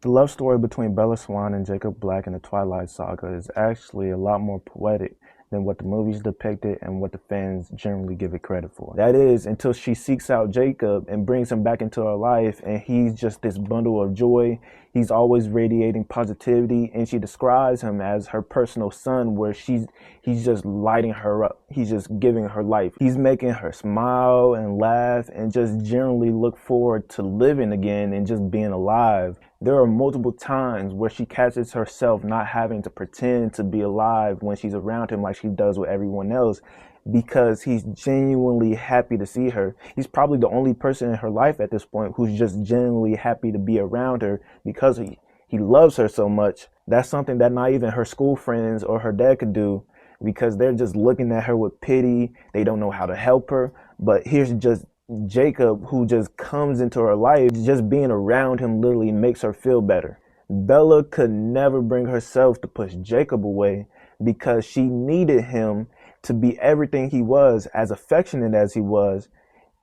The love story between Bella Swan and Jacob Black in the Twilight saga is actually a lot more poetic than what the movies depicted and what the fans generally give it credit for. That is, until she seeks out Jacob and brings him back into her life, and he's just this bundle of joy. He's always radiating positivity, and she describes him as her personal sun, where he's just lighting her up. He's just giving her life. He's making her smile and laugh and just generally look forward to living again and just being alive. There are multiple times where she catches herself not having to pretend to be alive when she's around him like she does with everyone else, because he's genuinely happy to see her. He's probably the only person in her life at this point who's just genuinely happy to be around her because he loves her so much. That's something that not even her school friends or her dad could do, because they're just looking at her with pity. They don't know how to help her. But here's just Jacob, who just comes into her life. Just being around him literally makes her feel better. Bella could never bring herself to push Jacob away because she needed him to be everything he was, as affectionate as he was,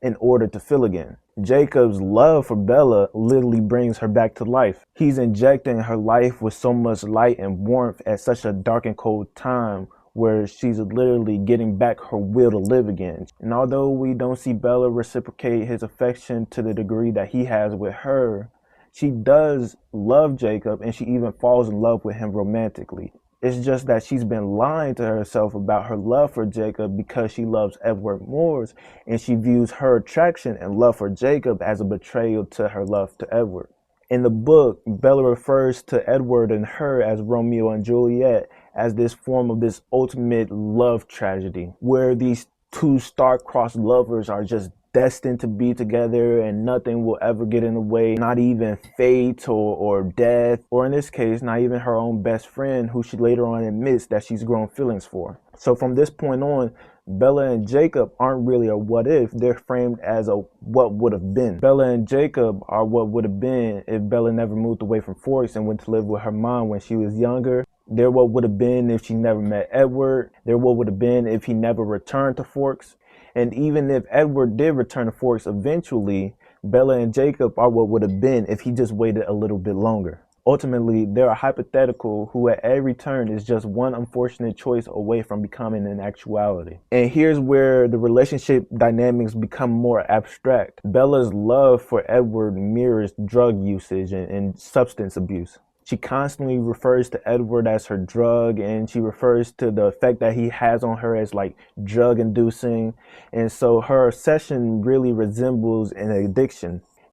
in order to feel again. Jacob's love for Bella literally brings her back to life. He's injecting her life with so much light and warmth at such a dark and cold time, where she's literally getting back her will to live again. And although we don't see Bella reciprocate his affection to the degree that he has with her, she does love Jacob, and she even falls in love with him romantically. It's just that she's been lying to herself about her love for Jacob because she loves Edward Moores, and she views her attraction and love for Jacob as a betrayal to her love to Edward. In the book, Bella refers to Edward and her as Romeo and Juliet, as this form of this ultimate love tragedy, where these two star-crossed lovers are just destined to be together and nothing will ever get in the way, not even fate or death, or in this case, not even her own best friend, who she later on admits that she's grown feelings for. So from this point on, Bella and Jacob aren't really a what if, they're framed as a what would have been. Bella and Jacob are what would have been if Bella never moved away from Forks and went to live with her mom when she was younger. They're what would have been if she never met Edward. They're what would have been if he never returned to Forks. And even if Edward did return to Forks eventually, Bella and Jacob are what would have been if he just waited a little bit longer. Ultimately, they're a hypothetical who at every turn is just one unfortunate choice away from becoming an actuality. And here's where the relationship dynamics become more abstract. Bella's love for Edward mirrors drug usage and substance abuse. She constantly refers to Edward as her drug, and she refers to the effect that he has on her as like drug inducing. And so her obsession really resembles an addiction.